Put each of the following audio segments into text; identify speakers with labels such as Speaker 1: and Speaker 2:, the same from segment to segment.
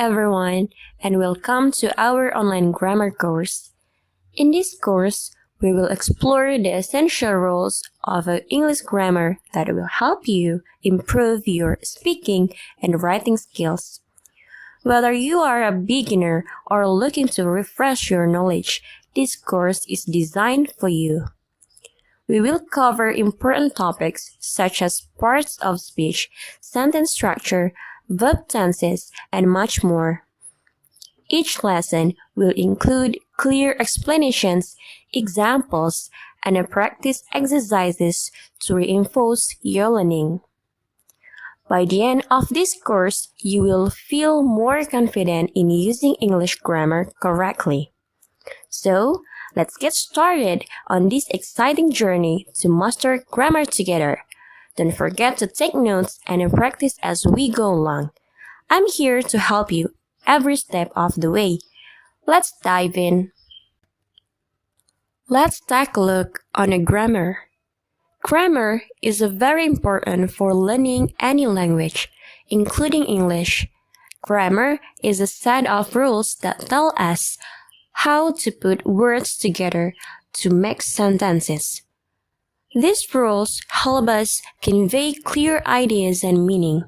Speaker 1: everyone, and welcome to our online grammar course. In this course, we will explore the essential rules of English grammar that will help you improve your speaking and writing skills. Whether you are a beginner or looking to refresh your knowledge, this course is designed for you. We will cover important topics such as parts of speech, sentence structure, verb tenses, and much more. Each lesson will include clear explanations, examples, and practice exercises to reinforce your learning. By the end of this course, you will feel more confident in using English grammar correctly. So, let's get started on this exciting journey to master grammar together. Don't forget to take notes and practice as we go along. I'm here to help you every step of the way. Let's dive in. Let's take a look on a grammar. Grammar is very important for learning any language, including English. Grammar is a set of rules that tell us how to put words together to make sentences. These rules help us convey clear ideas and meaning.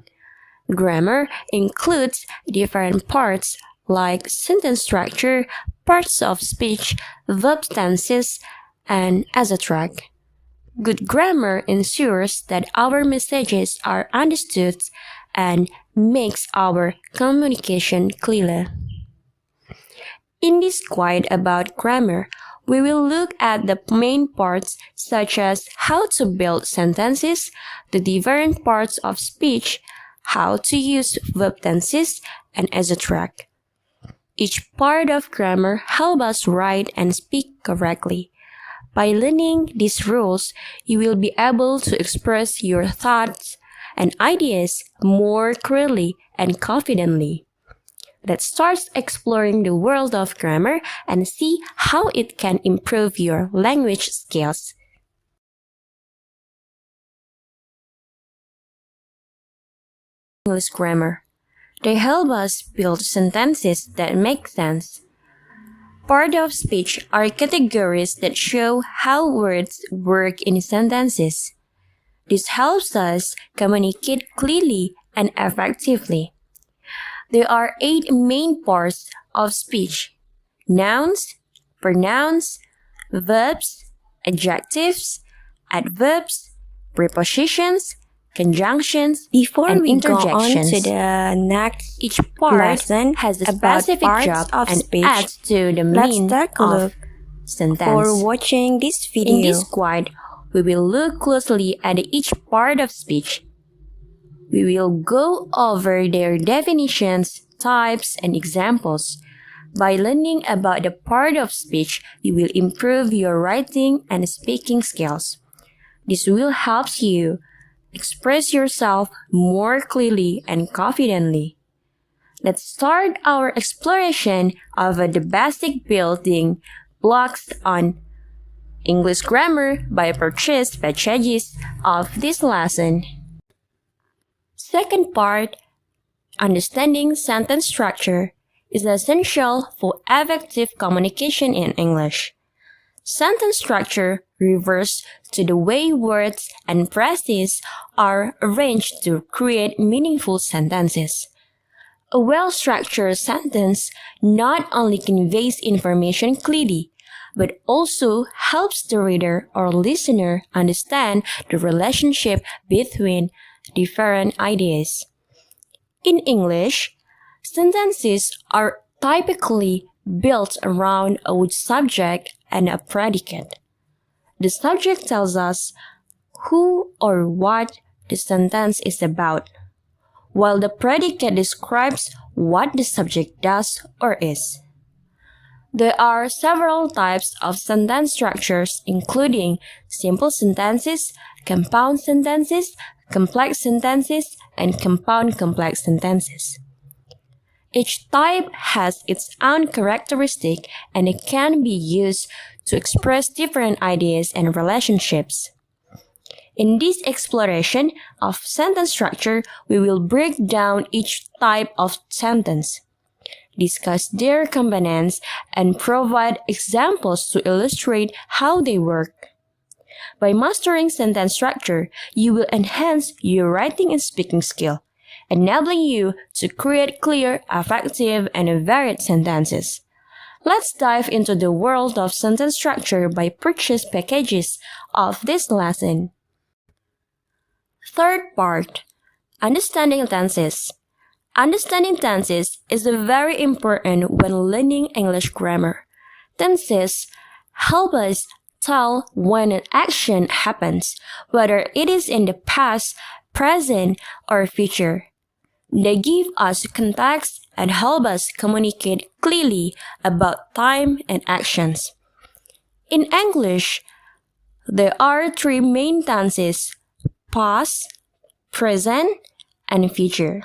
Speaker 1: Grammar includes different parts like sentence structure, parts of speech, verb tenses, and etc. Good grammar ensures that our messages are understood and makes our communication clearer. In this guide about grammar, we will look at the main parts such as how to build sentences, the different parts of speech, how to use verb tenses, and etc. Each part of grammar helps us write and speak correctly. By learning these rules, you will be able to express your thoughts and ideas more clearly and confidently. Let's start exploring the world of grammar and see how it can improve your language skills. English grammar. They help us build sentences that make sense. Part of speech are categories that show how words work in sentences. This helps us communicate clearly and effectively. There are 8 main parts of speech: nouns, pronouns, verbs, adjectives, adverbs, prepositions, conjunctions,
Speaker 2: Before
Speaker 1: and
Speaker 2: we go on
Speaker 1: interjections.
Speaker 2: to the next
Speaker 1: Each part
Speaker 2: lesson
Speaker 1: has a
Speaker 2: about
Speaker 1: specific
Speaker 2: parts
Speaker 1: job
Speaker 2: of
Speaker 1: and
Speaker 2: speech,
Speaker 1: adds to the
Speaker 2: let's
Speaker 1: meaning
Speaker 2: take a
Speaker 1: of
Speaker 2: look
Speaker 1: sentence.
Speaker 2: for watching this video.
Speaker 1: In this guide, we will look closely at each part of speech. We will go over their definitions, types, and examples. By learning about the part of speech, you will improve your writing and speaking skills. This will help you express yourself more clearly and confidently. Let's start our exploration of the basic building blocks on English grammar by purchase pages of this lesson. Second part, understanding sentence structure, is essential for effective communication in English. Sentence structure refers to the way words and phrases are arranged to create meaningful sentences. A well-structured sentence not only conveys information clearly, but also helps the reader or listener understand the relationship between different ideas. In English, sentences are typically built around a subject and a predicate. The subject tells us who or what the sentence is about, while the predicate describes what the subject does or is. There are several types of sentence structures, including simple sentences, compound sentences, complex sentences, and compound complex sentences. Each type has its own characteristic and it can be used to express different ideas and relationships. In this exploration of sentence structure, we will break down each type of sentence. discuss their components, and provide examples to illustrate how they work. By mastering sentence structure, you will enhance your writing and speaking skill, enabling you to create clear, effective, and varied sentences. Let's dive into the world of sentence structure by purchase packages of this lesson. Third part, understanding tenses. Understanding tenses is very important when learning English grammar. Tenses help us tell when an action happens, whether it is in the past, present, or future. They give us context and help us communicate clearly about time and actions. In English, there are three main tenses: past, present, and future.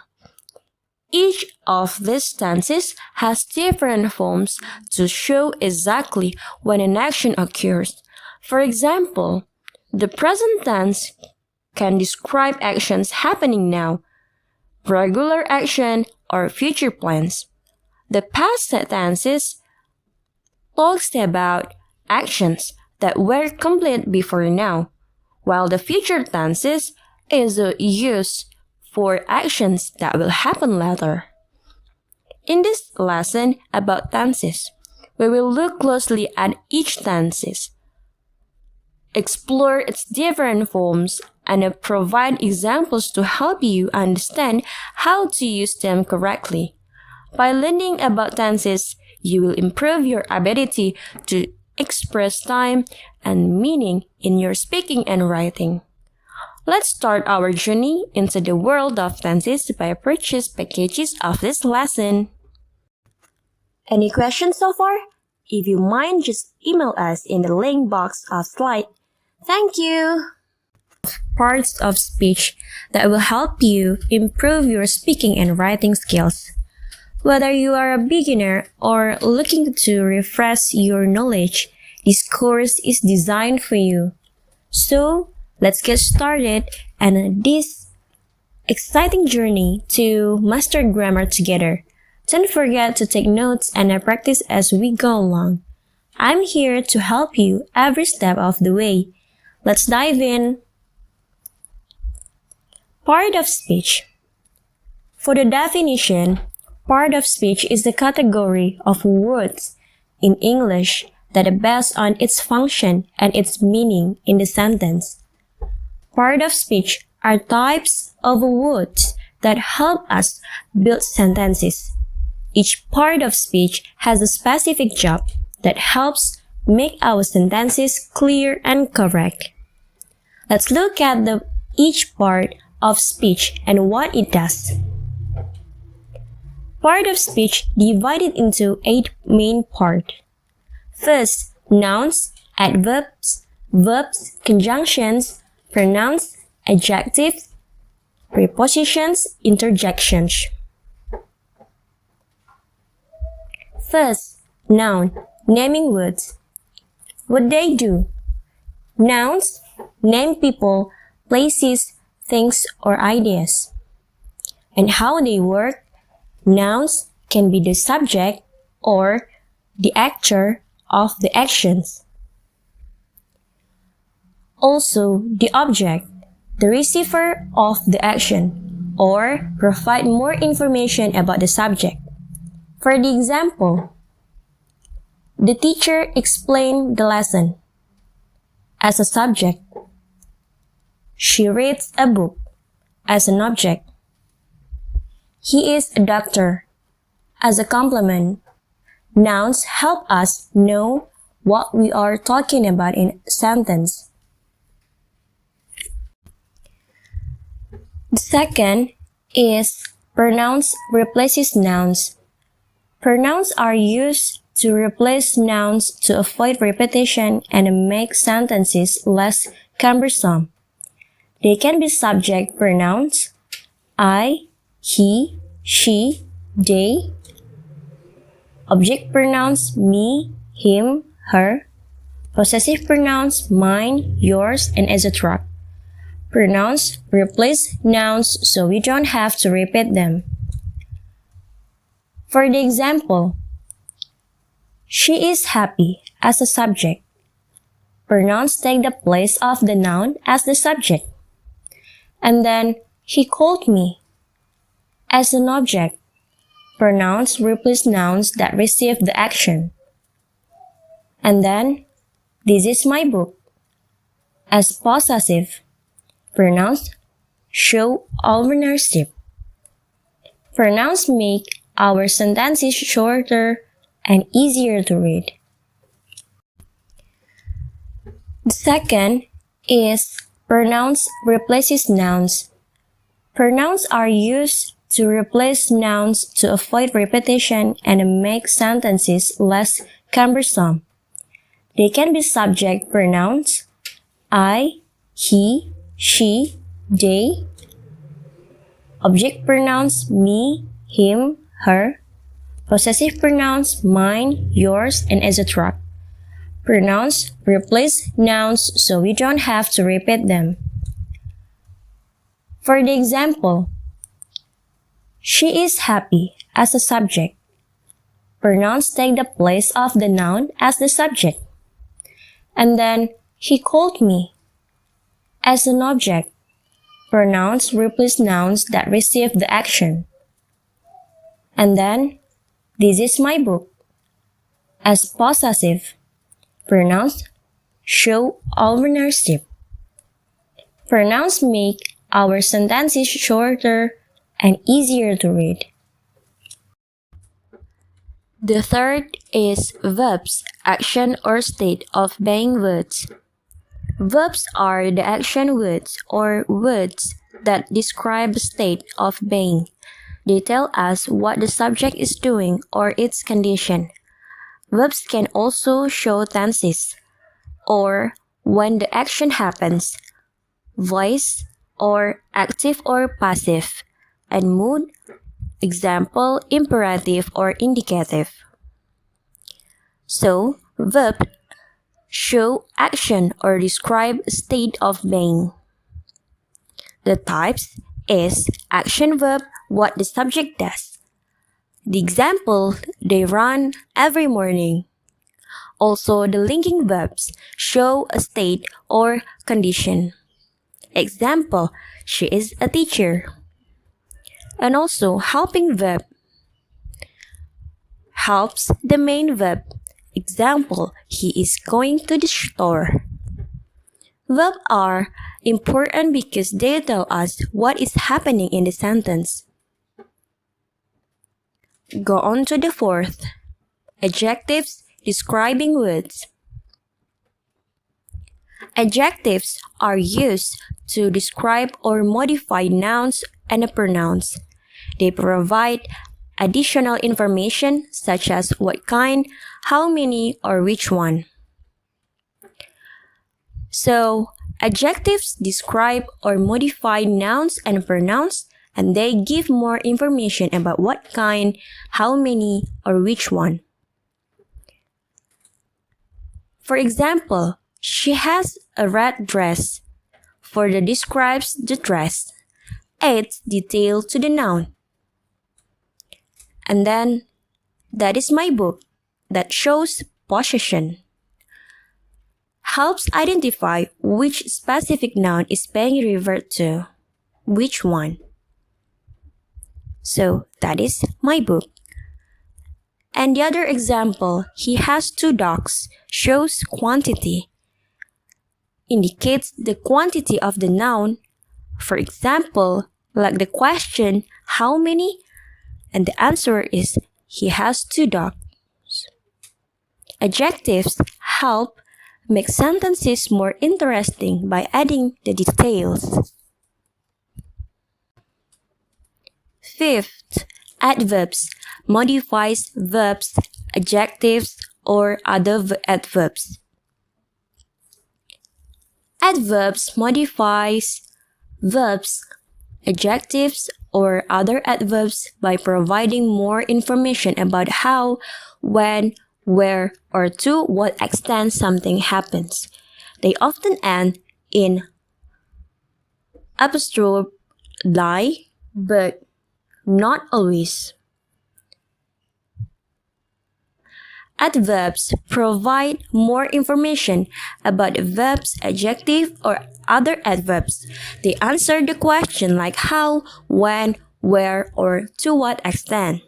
Speaker 1: Each of these tenses has different forms to show exactly when an action occurs. For example, the present tense can describe actions happening now, regular action, or future plans. The past tenses talks about actions that were complete before now, while the future tenses is used for actions that will happen later. In this lesson about tenses, we will look closely at each tenses, explore its different forms, and provide examples to help you understand how to use them correctly. By learning about tenses, you will improve your ability to express time and meaning in your speaking and writing. Let's start our journey into the world of tenses by purchase packages of this lesson. Any questions so far? If you mind, just email us in the link box of slide. Thank you! Parts of speech that will help you improve your speaking and writing skills. Whether you are a beginner or looking to refresh your knowledge, this course is designed for you. So, let's get started on this exciting journey to master grammar together. Don't forget to take notes and practice as we go along. I'm here to help you every step of the way. Let's dive in. Part of speech. For the definition, part of speech is the category of words in English that are based on its function and its meaning in the sentence. Part of speech are types of words that help us build sentences. Each part of speech has a specific job that helps make our sentences clear and correct. Let's look at each part of speech and what it does. Part of speech divided into 8 main parts. First, nouns, adverbs, verbs, conjunctions, pronouns, adjectives, prepositions, interjections. First, noun, naming words. What they do. Nouns name people, places, things, or ideas. And how they work. Nouns can be the subject or the actor of the actions. Also, the object, the receiver of the action, or provide more information about the subject. For the example, the teacher explained the lesson. As a subject, she reads a book. As an object, he is a doctor. As a complement, nouns help us know what we are talking about in a sentence. The second is pronouns replaces nouns. Pronouns are used to replace nouns to avoid repetition and make sentences less cumbersome. They can be subject pronouns, I, he, she, they, object pronouns, me, him, her, possessive pronouns, mine, yours, and etc. Pronouns replace nouns so we don't have to repeat them.
Speaker 2: For the example, she is happy as a subject. Pronouns take the place of the noun as the subject. And then, he called me as an object. Pronouns replace nouns that receive the action. And then, this is my book as possessive. Pronouns show ownership. Pronouns make our sentences shorter and easier to read. The second is pronouns replaces nouns. Pronouns are used to replace nouns to avoid repetition and make sentences less cumbersome. They can be subject pronouns, I, he, she, they, object pronouns, me, him, her, possessive pronouns, mine, yours, and etc. Pronouns replace nouns so we don't have to repeat them. For the example, she is happy as a subject. Pronouns take the place of the noun as the subject. And then, he called me as an object. Pronouns replace nouns that receive the action. And then, this is my book as possessive. Pronouns show ownership. Pronouns make our sentences shorter and easier to read.
Speaker 1: The third is verbs, action or state of being words. Verbs are the action words or words that describe a state of being. They tell us what the subject is doing or its condition. Verbs can also show tenses, or when the action happens, voice, or active or passive, and mood, example, imperative or indicative. So, verb show action or describe a state of being. The types is action verb, what the subject does. The example, they run every morning. Also, the linking verbs show a state or condition. Example, she is a teacher. And also, helping verb helps the main verb. Example, he is going to the store. Verbs are important because they tell us what is happening in the sentence. Go on to the fourth. Adjectives describing words. Adjectives are used to describe or modify nouns and pronouns. They provide additional information such as what kind, how many, or which one. So, adjectives describe or modify nouns and pronouns, and they give more information about what kind, how many, or which one. For example, she has a red dress. For the describes the dress, adds detail to the noun. And then, that is my book, that shows possession. Helps identify which specific noun is being referred to, which one. So, that is my book. And the other example, he has 2 dogs, shows quantity. Indicates the quantity of the noun. For example, like the question, how many? And the answer is, he has 2 dogs. Adjectives help make sentences more interesting by adding the details. Fifth, adverbs modifies verbs, adjectives, or other adverbs. Adverbs modifies verbs, adjectives, or other adverbs by providing more information about how, when, where, or to what extent something happens. They often end in apostrophe lie, but not always. Adverbs provide more information about a verb's adjective or other adverbs. They answer the question like how, when, where, or to what extent.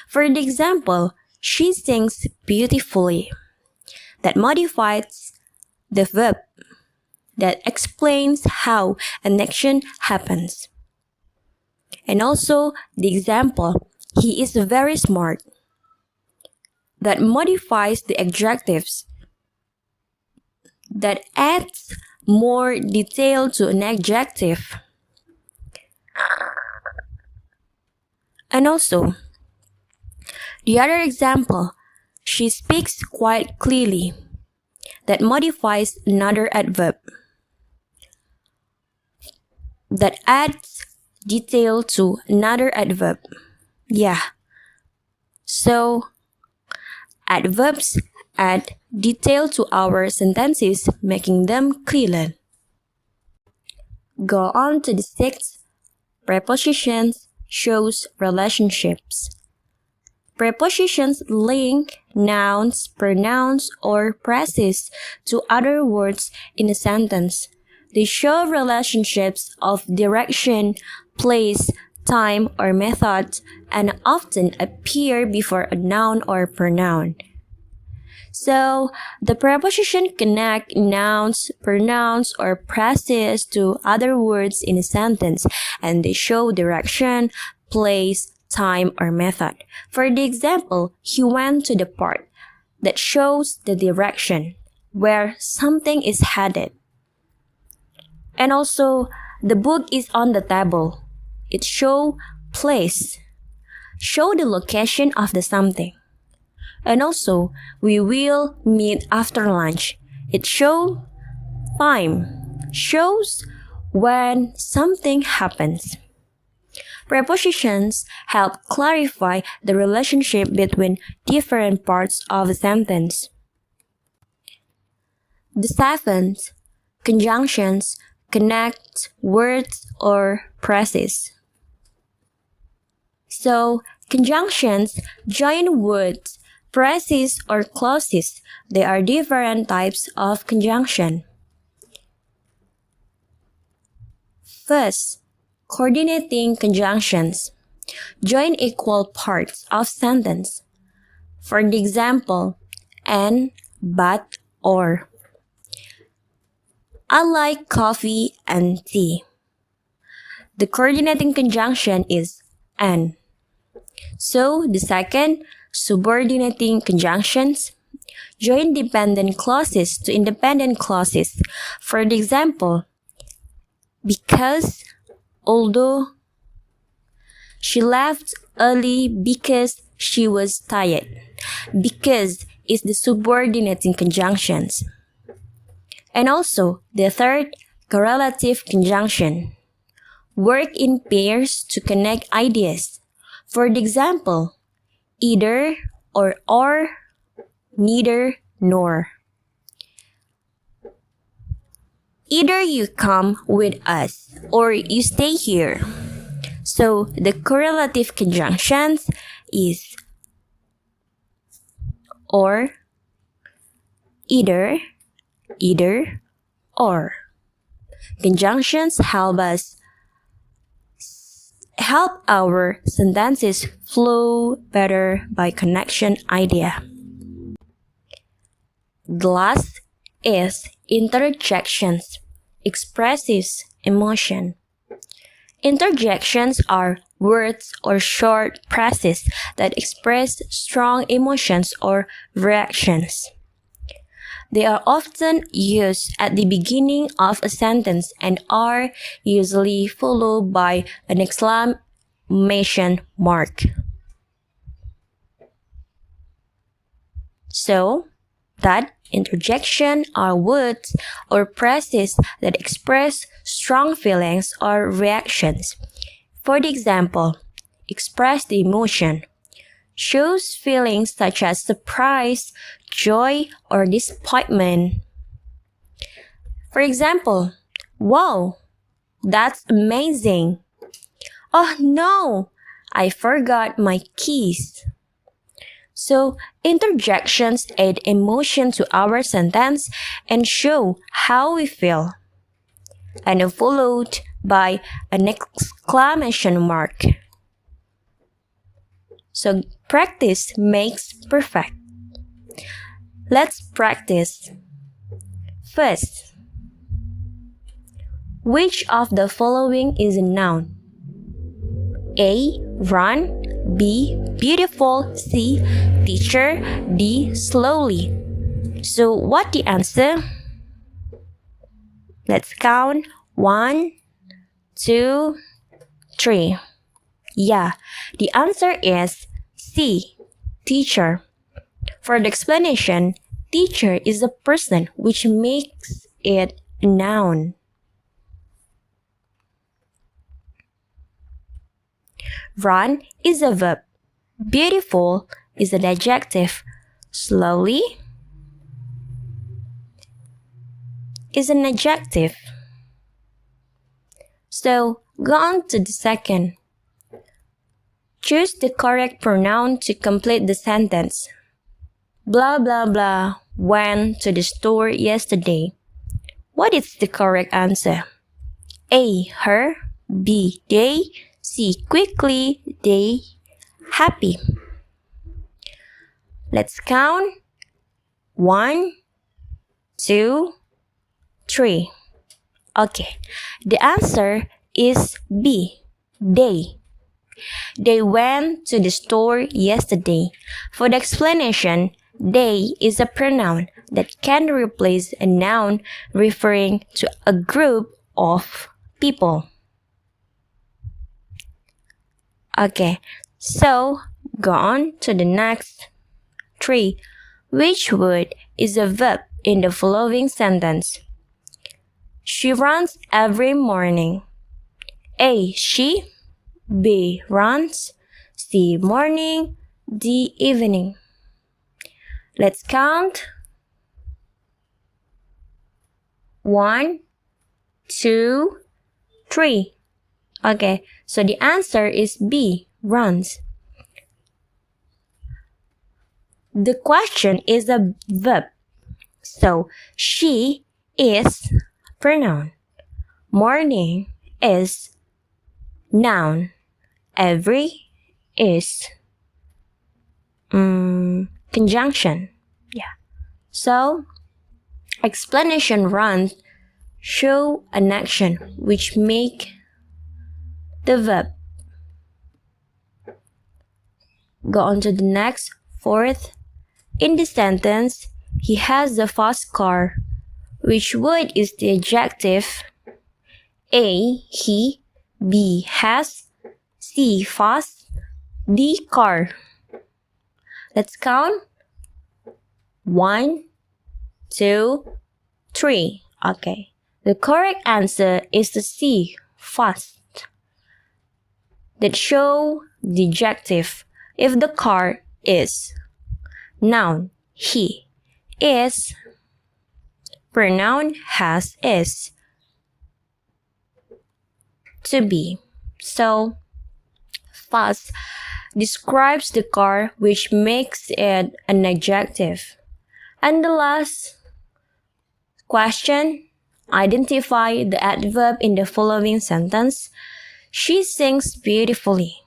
Speaker 1: For the example, she sings beautifully. That modifies the verb. That explains how an action happens. And also the example, he is very smart. That modifies the adjectives. That adds more detail to an adjective. And also, the other example, she speaks quite clearly. That modifies another adverb. That adds detail to another adverb. Yeah. So, adverbs add detail to our sentences, making them clearer. Go on to the sixth. Prepositions shows relationships. Prepositions link nouns, pronouns, or phrases to other words in a sentence. They show relationships of direction, place, time, or method, and often appear before a noun or pronoun. So, the preposition connect nouns, pronouns, or phrases to other words in a sentence, and they show direction, place, time, or method. For the example, he went to the part. That shows the direction, where something is headed. And also, the book is on the table. It show place, show the location of the something. And also, we will meet after lunch. It show time, shows when something happens. Prepositions help clarify the relationship between different parts of a sentence. The seventh, conjunctions connect words or phrases. So, conjunctions join words, phrases, or clauses. There are different types of conjunction. First, coordinating conjunctions. Join equal parts of sentence. For the example, and, but, or. I like coffee and tea. The coordinating conjunction is and. So, the second, subordinating conjunctions. Join dependent clauses to independent clauses. For the example, because, although. She left early because she was tired. Because is the subordinating conjunctions. And also, the third, correlative conjunction. Work in pairs to connect ideas. For the example, either or, neither nor. Either you come with us or you stay here. So the correlative conjunctions is or, either, or. Conjunctions help our sentences flow better by connection idea. The last is interjections, expresses emotion. Interjections are words or short phrases that express strong emotions or reactions. They are often used at the beginning of a sentence and are usually followed by an exclamation mark. So, that interjection are words or phrases that express strong feelings or reactions. For the example, express the emotion. Shows feelings such as surprise, joy, or disappointment. For example, wow, that's amazing. Oh no, I forgot my keys. So, interjections add emotion to our sentence and show how we feel, and are followed by an exclamation mark. So, practice makes perfect. Let's practice. First, which of the following is a noun? A. Run. B. Beautiful. C. Teacher. D. Slowly. So what the answer? Let's count. 1, 2, 3. Yeah, the answer is C. Teacher. For the explanation, teacher is a person, which makes it a noun. Run is a verb. Beautiful is an adjective. Slowly is an adjective. So, go on to the second. Choose the correct pronoun to complete the sentence. Blah blah blah went to the store yesterday. What is the correct answer? A. Her. B. They. C. Quickly. D. Happy. Let's count. 1, 2, 3. Okay, the answer is B. They. They went to the store yesterday. For the explanation, they is a pronoun that can replace a noun referring to a group of people. Okay, so go on to the next. 3. Which word is a verb in the following sentence? She runs every morning. A. She. B. Runs. C. Morning. D. Evening. Let's count. 1, 2, 3. Okay, so the answer is B. Runs. The question is a verb. So, she is pronoun. Morning is noun. Every is conjunction. Yeah. So, explanation runs show an action which make the verb. Go on to the next. 4th. In the sentence, he has a fast car. Which word is the adjective? A. He. B. Has. C. Fast. D. Car. Let's count. 1, 2, 3. Okay. The correct answer is the C. Fast. That show the adjective. If the car is noun, he is pronoun has is to be. So, fast describes the car which makes it an adjective. And the last question, identify the adverb in the following sentence. She sings beautifully.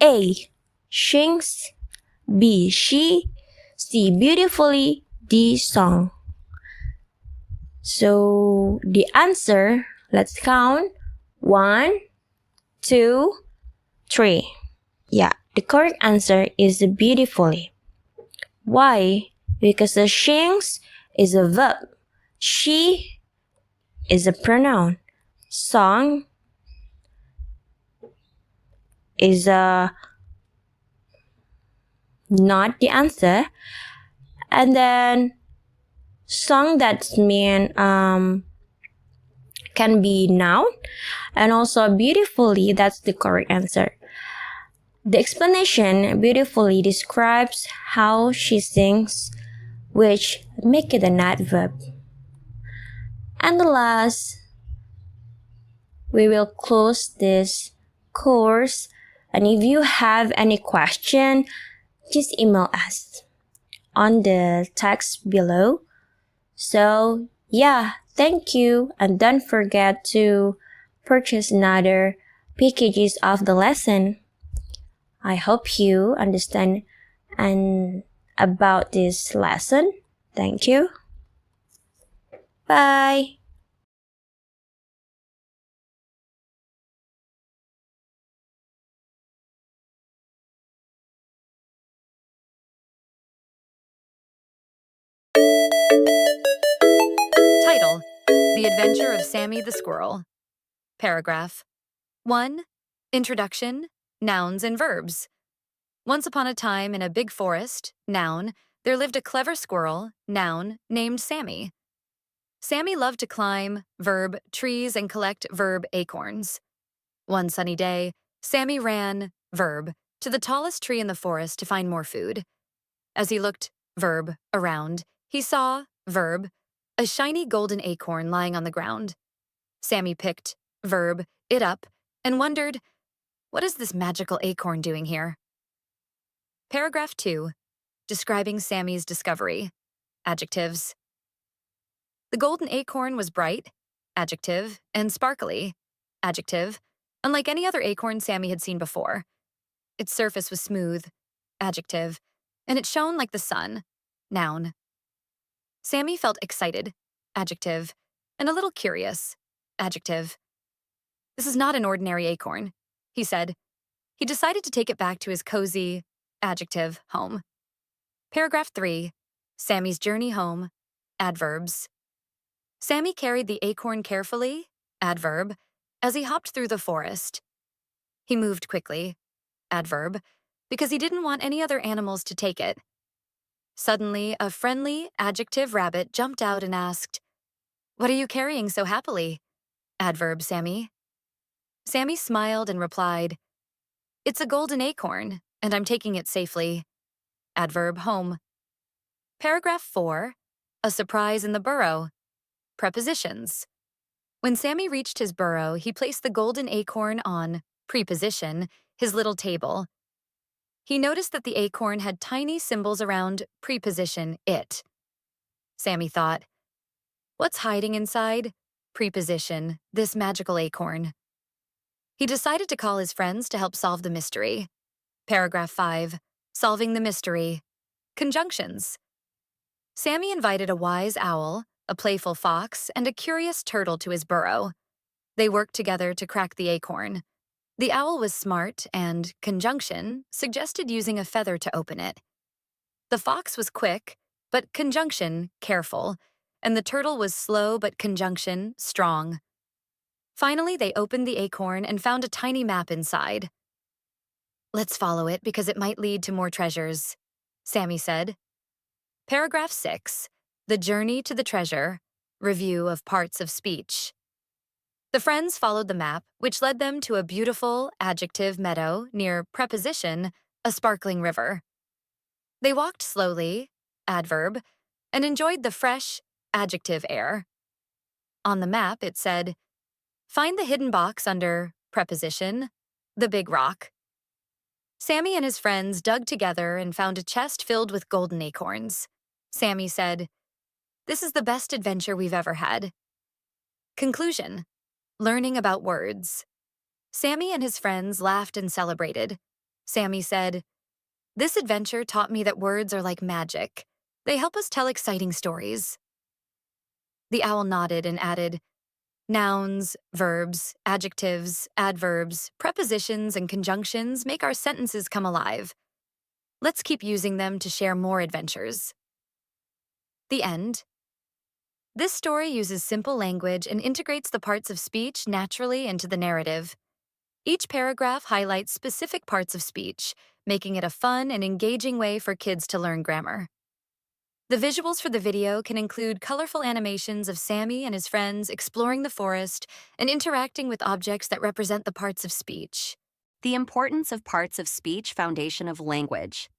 Speaker 1: A. Sings. B. She. C. Beautifully. D. Song. So the answer, let's count. 1, 2, 3. Yeah, the correct answer is beautifully. Why? Because the sings is a verb. She is a pronoun. Song is not the answer. And then song that's mean can be noun, and also beautifully, that's the correct answer. The explanation beautifully describes how she sings, which make it an adverb. And the last, we will close this course. And if you have any question,
Speaker 2: just email us on the text below. So yeah, thank you, and don't forget to purchase another packages of the lesson. I hope you understand and about this lesson. Thank you. Bye.
Speaker 3: Title: The Adventure of Sammy the Squirrel. Paragraph 1. Introduction, nouns and verbs. Once upon a time in a big forest, noun, there lived a clever squirrel, noun, named Sammy. Sammy loved to climb, verb, trees and collect, verb, acorns. One sunny day, Sammy ran, verb, to the tallest tree in the forest to find more food. As he looked, verb, around, he saw, verb, a shiny golden acorn lying on the ground. Sammy picked, verb, it up, and wondered, what is this magical acorn doing here? Paragraph 2. Describing Sammy's discovery. Adjectives. The golden acorn was bright, adjective, and sparkly, adjective, unlike any other acorn Sammy had seen before. Its surface was smooth, adjective, and it shone like the sun, noun. Sammy felt excited, adjective, and a little curious, adjective. This is not an ordinary acorn, he said. He decided to take it back to his cozy, adjective, home. Paragraph 3. Sammy's journey home, adverbs. Sammy carried the acorn carefully, adverb, as he hopped through the forest. He moved quickly, adverb, because he didn't want any other animals to take it. Suddenly, a friendly, adjective rabbit jumped out and asked, "What are you carrying so happily?" Adverb, Sammy. Sammy smiled and replied, "It's a golden acorn, and I'm taking it safely." Adverb, home. Paragraph 4. A surprise in the burrow. Prepositions. When Sammy reached his burrow, he placed the golden acorn on preposition, his little table. He noticed that the acorn had tiny symbols around preposition it. Sammy thought, what's hiding inside preposition, this magical acorn? He decided to call his friends to help solve the mystery. Paragraph 5. Solving the mystery. Conjunctions. Sammy invited a wise owl, a playful fox, and a curious turtle to his burrow. They worked together to crack the acorn. The owl was smart and, conjunction, suggested using a feather to open it. The fox was quick, but conjunction, careful, and the turtle was slow but conjunction, strong. Finally, they opened the acorn and found a tiny map inside. "Let's follow it because it might lead to more treasures," Sammy said. Paragraph 6. The journey to the treasure. Review of parts of speech. The friends followed the map, which led them to a beautiful, adjective meadow near preposition, a sparkling river. They walked slowly, adverb, and enjoyed the fresh, adjective air. On the map, it said, find the hidden box under preposition, the big rock. Sammy and his friends dug together and found a chest filled with golden acorns. Sammy said, "This is the best adventure we've ever had." Conclusion. Learning about words. Sammy and his friends laughed and celebrated. Sammy said, "This adventure taught me that words are like magic. They help us tell exciting stories." The owl nodded and added, "Nouns, verbs, adjectives, adverbs, prepositions, and conjunctions make our sentences come alive. Let's keep using them to share more adventures." The end. This story uses simple language and integrates the parts of speech naturally into the narrative. Each paragraph highlights specific parts of speech, making it a fun and engaging way for kids to learn grammar. The visuals for the video can include colorful animations of Sammy and his friends exploring the forest and interacting with objects that represent the parts of speech.
Speaker 4: The importance of parts of speech foundation of language.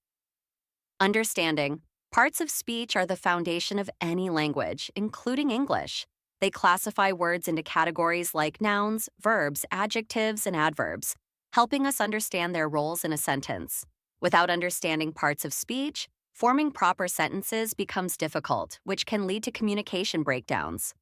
Speaker 4: Understanding. Parts of speech are the foundation of any language, including English. They classify words into categories like nouns, verbs, adjectives, and adverbs, helping us understand their roles in a sentence. Without understanding parts of speech, forming proper sentences becomes difficult, which can lead to communication breakdowns.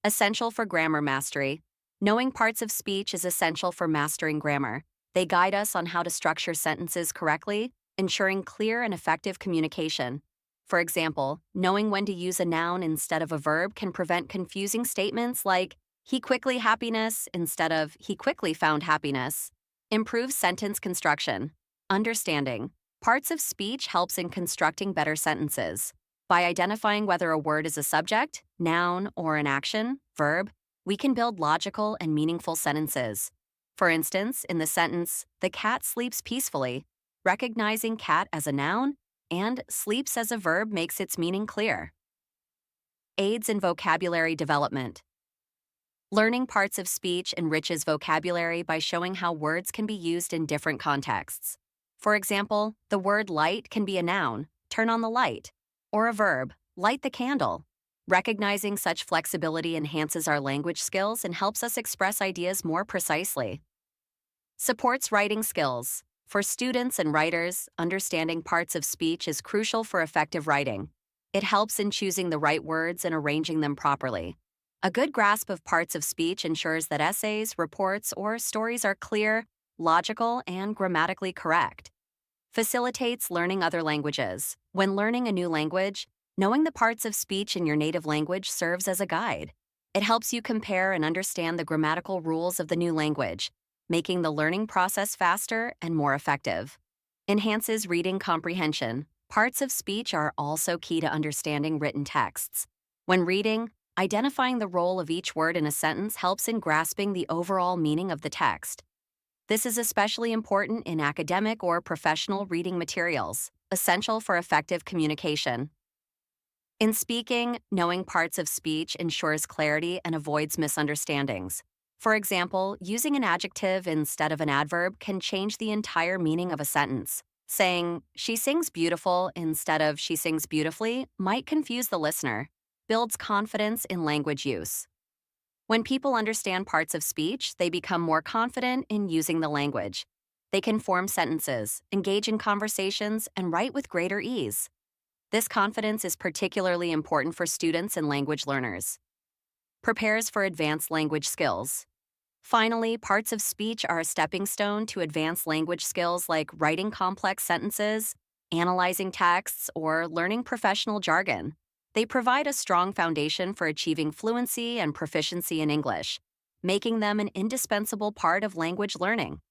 Speaker 4: Essential for grammar mastery. Knowing parts of speech is essential for mastering grammar. They guide us on how to structure sentences correctly, ensuring clear and effective communication. For example, knowing when to use a noun instead of a verb can prevent confusing statements like, he quickly happiness instead of he quickly found happiness. Improves sentence construction. Understanding parts of speech helps in constructing better sentences. By identifying whether a word is a subject, noun, or an action, verb, we can build logical and meaningful sentences. For instance, in the sentence, the cat sleeps peacefully, recognizing cat as a noun and sleeps as a verb makes its meaning clear. Aids in vocabulary development. Learning parts of speech enriches vocabulary by showing how words can be used in different contexts. For example, the word light can be a noun, turn on the light, or a verb, light the candle. Recognizing such flexibility enhances our language skills and helps us express ideas more precisely. Supports writing skills. For students and writers, understanding parts of speech is crucial for effective writing. It helps in choosing the right words and arranging them properly. A good grasp of parts of speech ensures that essays, reports, or stories are clear, logical, and grammatically correct. Facilitates learning other languages. When learning a new language, knowing the parts of speech in your native language serves as a guide. It helps you compare and understand the grammatical rules of the new language, making the learning process faster and more effective. Enhances reading comprehension. Parts of speech are also key to understanding written texts. When reading, identifying the role of each word in a sentence helps in grasping the overall meaning of the text. This is especially important in academic or professional reading materials, essential for effective communication. In speaking, knowing parts of speech ensures clarity and avoids misunderstandings. For example, using an adjective instead of an adverb can change the entire meaning of a sentence. Saying, she sings beautiful instead of she sings beautifully might confuse the listener. Builds confidence in language use. When people understand parts of speech, they become more confident in using the language. They can form sentences, engage in conversations, and write with greater ease. This confidence is particularly important for students and language learners. Prepares for advanced language skills. Finally, parts of speech are a stepping stone to advanced language skills like writing complex sentences, analyzing texts, or learning professional jargon. They provide a strong foundation for achieving fluency and proficiency in English, making them an indispensable part of language learning.